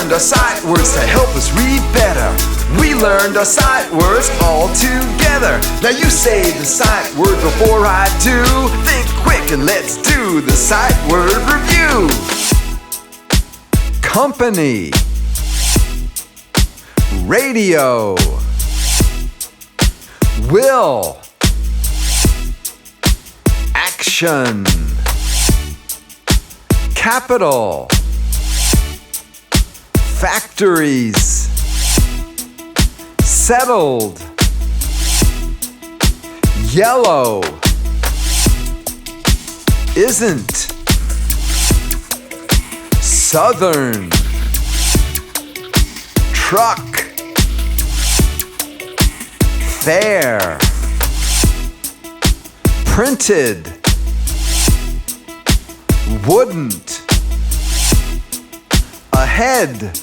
learned our sight words to help us read better. We learned our sight words all together. Now you say the sight word before I do. Think quick and let's do the sight word review. Company, radio, will, action, capital, factories, settled, yellow, isn't, southern, truck, fair, printed, wouldn't, ahead.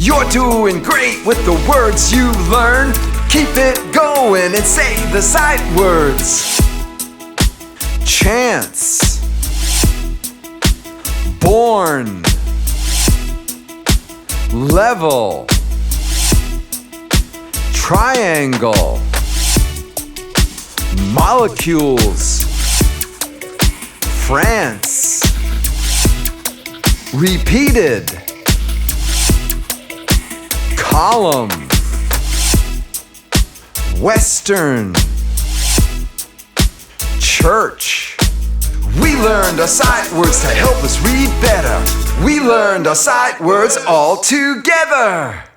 You're doing great with the words you learn. Keep it going and say the sight words. Chance, born, level, triangle, molecules, France, repeated, column, western, church. We learned our sight words to help us read better. We learned our sight words all together.